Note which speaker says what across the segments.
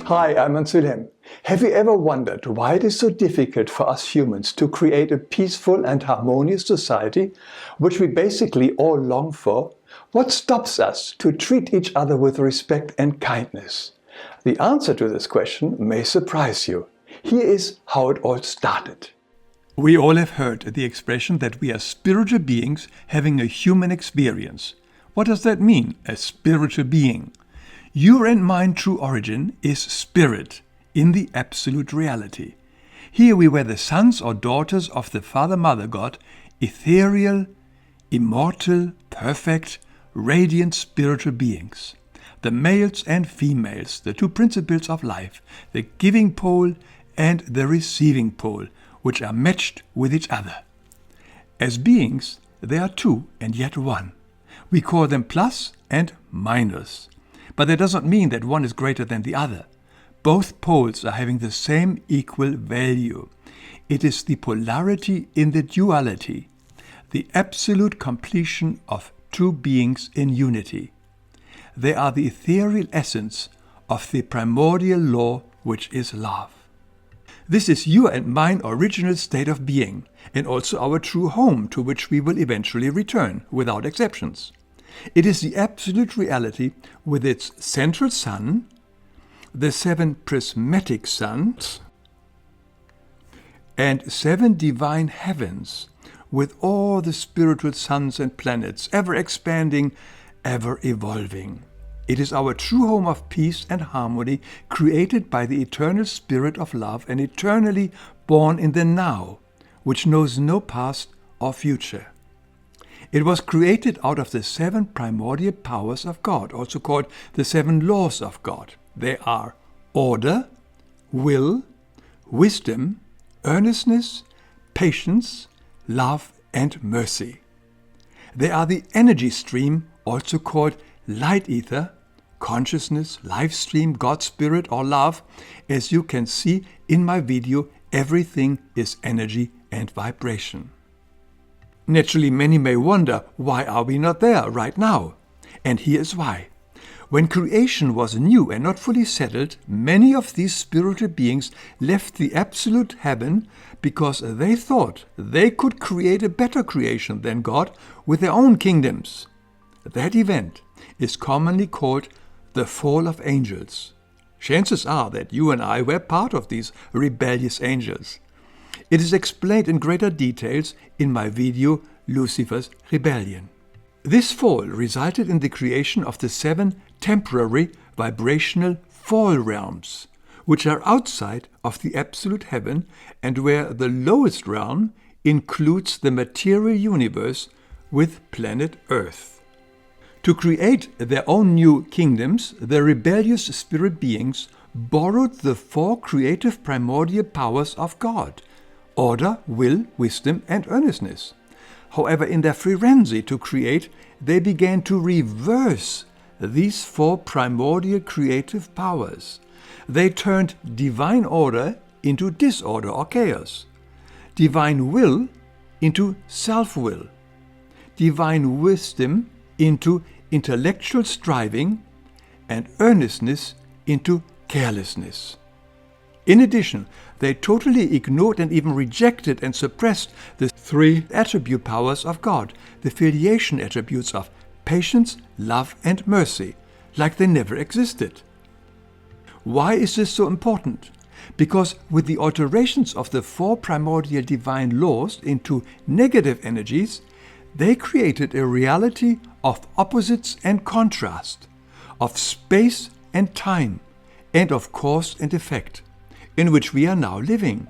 Speaker 1: Hi, I'm Wilhelm. Have you ever wondered why it is so difficult for us humans to create a peaceful and harmonious society, which we basically all long for? What stops us to treat each other with respect and kindness? The answer to this question may surprise you. Here is how it all started.
Speaker 2: We all have heard the expression that we are spiritual beings having a human experience. What does that mean, a spiritual being? Your and mine true origin is spirit, in the absolute reality. Here we were the sons or daughters of the Father-Mother God, ethereal, immortal, perfect, radiant spiritual beings. The males and females, the two principles of life, the giving pole and the receiving pole, which are matched with each other. As beings, they are two and yet one. We call them plus and minus. But that doesn't mean that one is greater than the other. Both poles are having the same equal value. It is the polarity in the duality, the absolute completion of two beings in unity. They are the ethereal essence of the primordial law, which is love. This is your and mine original state of being, and also our true home, to which we will eventually return, without exceptions. It is the absolute reality with its central sun, the 7 prismatic suns, and 7 divine heavens, with all the spiritual suns and planets, ever expanding, ever evolving. It is our true home of peace and harmony, created by the eternal spirit of love and eternally born in the now, which knows no past or future. It was created out of the 7 primordial powers of God, also called the 7 laws of God. They are order, will, wisdom, earnestness, patience, love, and mercy. They are the energy stream, also called light ether, consciousness, life stream, God spirit, or love. As you can see in my video, everything is energy and vibration. Naturally, many may wonder, why are we not there right now? And here is why. When creation was new and not fully settled, many of these spiritual beings left the absolute heaven because they thought they could create a better creation than God with their own kingdoms. That event is commonly called the fall of angels. Chances are that you and I were part of these rebellious angels. It is explained in greater details in my video, Lucifer's Rebellion. This fall resulted in the creation of the 7 temporary vibrational fall realms, which are outside of the absolute heaven and where the lowest realm includes the material universe with planet Earth. To create their own new kingdoms, the rebellious spirit beings borrowed the 4 creative primordial powers of God: order, will, wisdom, and earnestness. However, in their frenzy to create, they began to reverse these 4 primordial creative powers. They turned divine order into disorder or chaos, divine will into self-will, divine wisdom into intellectual striving, and earnestness into carelessness. In addition, they totally ignored and even rejected and suppressed the 3 attribute powers of God, the filiation attributes of patience, love, and mercy, like they never existed. Why is this so important? Because with the alterations of the 4 primordial divine laws into negative energies, they created a reality of opposites and contrast, of space and time, and of cause and effect, in which we are now living.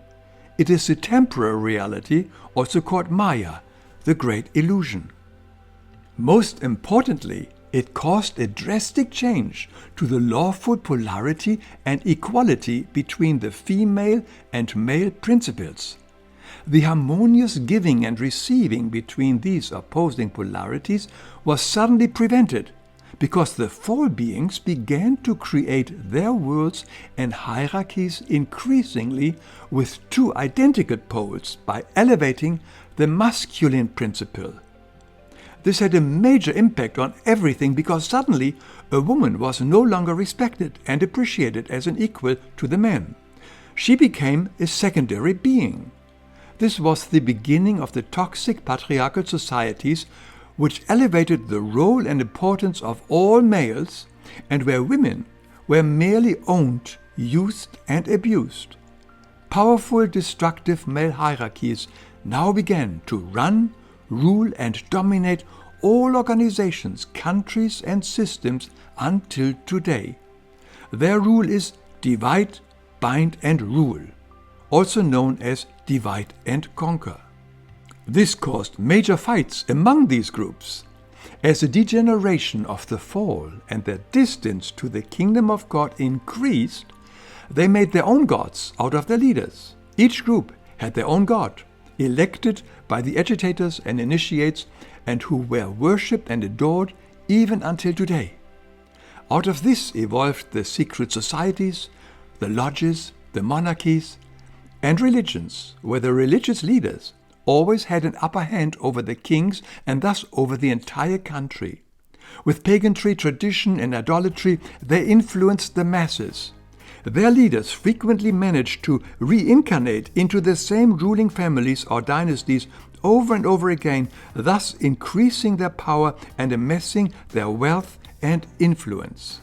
Speaker 2: It is the temporal reality, also called Maya, the great illusion. Most importantly, it caused a drastic change to the lawful polarity and equality between the female and male principles. The harmonious giving and receiving between these opposing polarities was suddenly prevented, because the fall beings began to create their worlds and hierarchies increasingly with 2 identical poles by elevating the masculine principle. This had a major impact on everything because suddenly a woman was no longer respected and appreciated as an equal to the man. She became a secondary being. This was the beginning of the toxic patriarchal societies which elevated the role and importance of all males and where women were merely owned, used and abused. Powerful, destructive male hierarchies now began to run, rule and dominate all organizations, countries and systems until today. Their rule is divide, bind and rule, also known as divide and conquer. This caused major fights among these groups. As the degeneration of the fall and their distance to the kingdom of God increased, they made their own gods out of their leaders. Each group had their own god, elected by the agitators and initiates, and who were worshipped and adored even until today. Out of this evolved the secret societies, the lodges, the monarchies, and religions, where the religious leaders always had an upper hand over the kings and thus over the entire country. With paganry, tradition, and idolatry, they influenced the masses. Their leaders frequently managed to reincarnate into the same ruling families or dynasties over and over again, thus increasing their power and amassing their wealth and influence.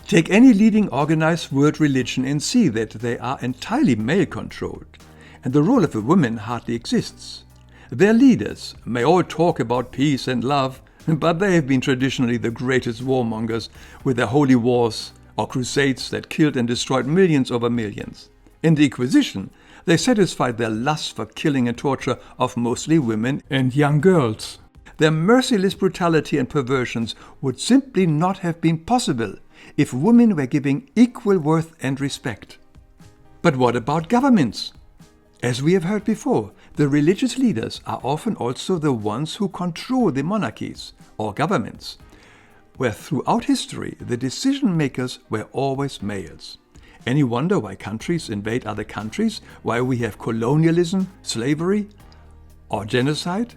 Speaker 2: Take any leading organized world religion and see that they are entirely male-controlled, and the role of a woman hardly exists. Their leaders may all talk about peace and love, but they have been traditionally the greatest warmongers with their holy wars or crusades that killed and destroyed millions over millions. In the Inquisition, they satisfied their lust for killing and torture of mostly women and young girls. Their merciless brutality and perversions would simply not have been possible if women were given equal worth and respect. But what about governments? As we have heard before, the religious leaders are often also the ones who control the monarchies or governments, where throughout history the decision makers were always males. Any wonder why countries invade other countries, why we have colonialism, slavery, or genocide?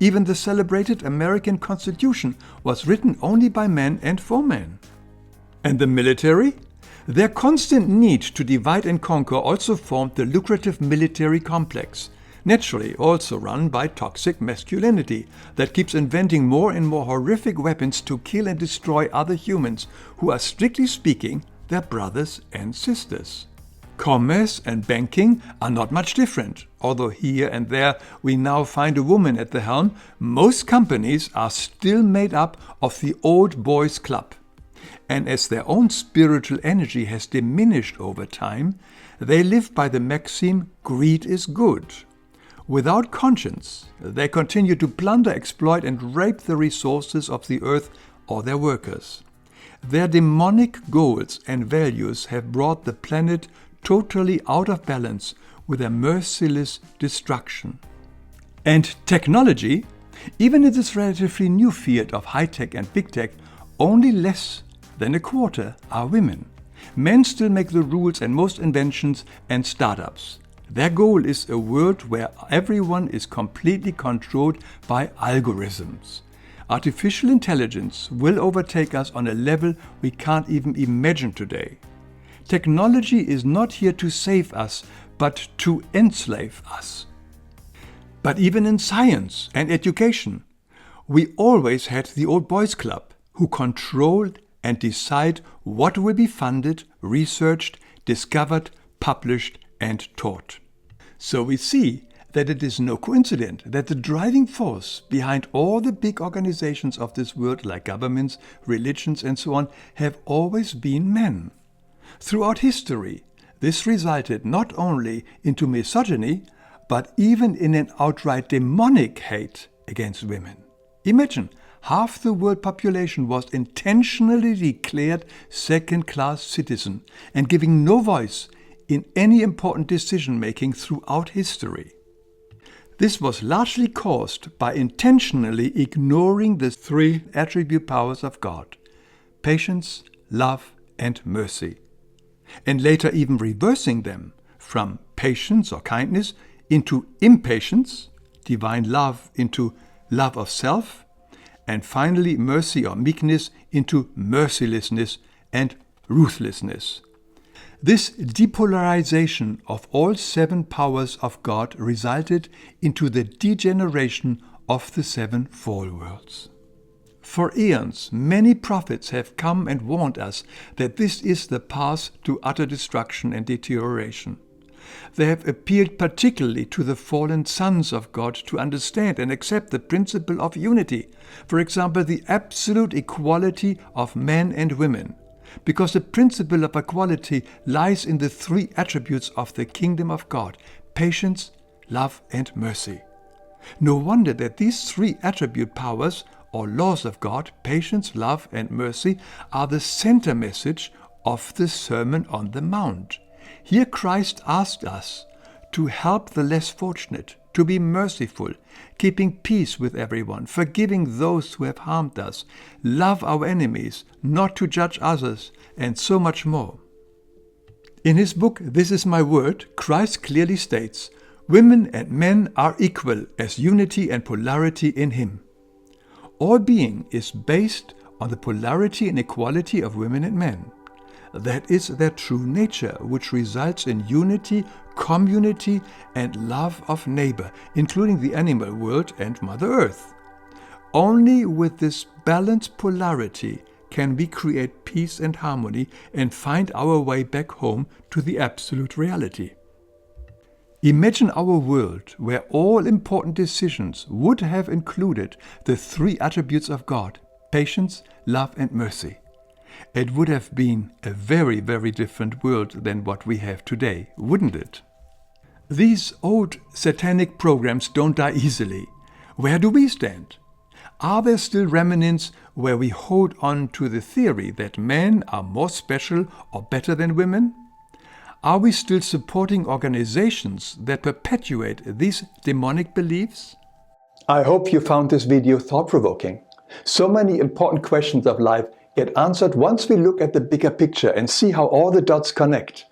Speaker 2: Even the celebrated American Constitution was written only by men and for men. And the military? Their constant need to divide and conquer also formed the lucrative military complex, naturally also run by toxic masculinity that keeps inventing more and more horrific weapons to kill and destroy other humans who are strictly speaking their brothers and sisters. Commerce and banking are not much different. Although here and there we now find a woman at the helm, most companies are still made up of the old boys club. And as their own spiritual energy has diminished over time, they live by the maxim, greed is good. Without conscience, they continue to plunder, exploit and rape the resources of the earth or their workers. Their demonic goals and values have brought the planet totally out of balance with their merciless destruction. And technology, even in this relatively new field of high-tech and big-tech, only less than a quarter are women. Men still make the rules and most inventions and startups. Their goal is a world where everyone is completely controlled by algorithms. Artificial intelligence will overtake us on a level we can't even imagine today. Technology is not here to save us, but to enslave us. But even in science and education, we always had the old boys club who controlled and decide what will be funded, researched, discovered, published and taught. So we see that it is no coincidence that the driving force behind all the big organizations of this world, like governments, religions and so on, have always been men. Throughout history, this resulted not only into misogyny, but even in an outright demonic hate against women. Imagine, half the world population was intentionally declared second-class citizen and giving no voice in any important decision-making throughout history. This was largely caused by intentionally ignoring the three attribute powers of God: patience, love, and mercy, and later even reversing them from patience or kindness into impatience, divine love into love of self, and finally mercy or meekness into mercilessness and ruthlessness. This depolarization of all 7 powers of God resulted into the degeneration of the 7 fall worlds. For eons, many prophets have come and warned us that this is the path to utter destruction and deterioration. They have appealed particularly to the fallen sons of God to understand and accept the principle of unity, for example, the absolute equality of men and women, because the principle of equality lies in the 3 attributes of the kingdom of God: patience, love, and mercy. No wonder that these 3 attribute powers, or laws of God, patience, love, and mercy, are the center message of the Sermon on the Mount. Here Christ asked us to help the less fortunate, to be merciful, keeping peace with everyone, forgiving those who have harmed us, love our enemies, not to judge others, and so much more. In his book, This Is My Word, Christ clearly states, women and men are equal as unity and polarity in him. All being is based on the polarity and equality of women and men. That is their true nature, which results in unity, community, and love of neighbor, including the animal world and Mother Earth. Only with this balanced polarity can we create peace and harmony and find our way back home to the absolute reality. Imagine our world where all important decisions would have included the 3 attributes of God: patience, love, and mercy. It would have been a very, very different world than what we have today, wouldn't it? These old satanic programs don't die easily. Where do we stand? Are there still remnants where we hold on to the theory that men are more special or better than women? Are we still supporting organizations that perpetuate these demonic beliefs?
Speaker 1: I hope you found this video thought-provoking. So many important questions of life get answered once we look at the bigger picture and see how all the dots connect.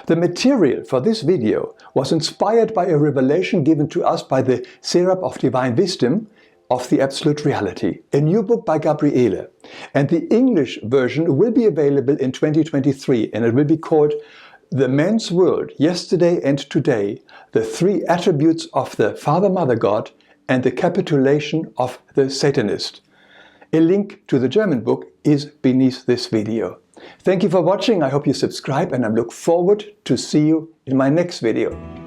Speaker 1: The material for this video was inspired by a revelation given to us by the Seraph of Divine Wisdom of the Absolute Reality, a new book by Gabriele. And the English version will be available in 2023, and it will be called The Man's World, Yesterday and Today, the 3 attributes of the Father-Mother God and the capitulation of the Satanist. A link to the German book is beneath this video. Thank you for watching. I hope you subscribe, and I look forward to see you in my next video.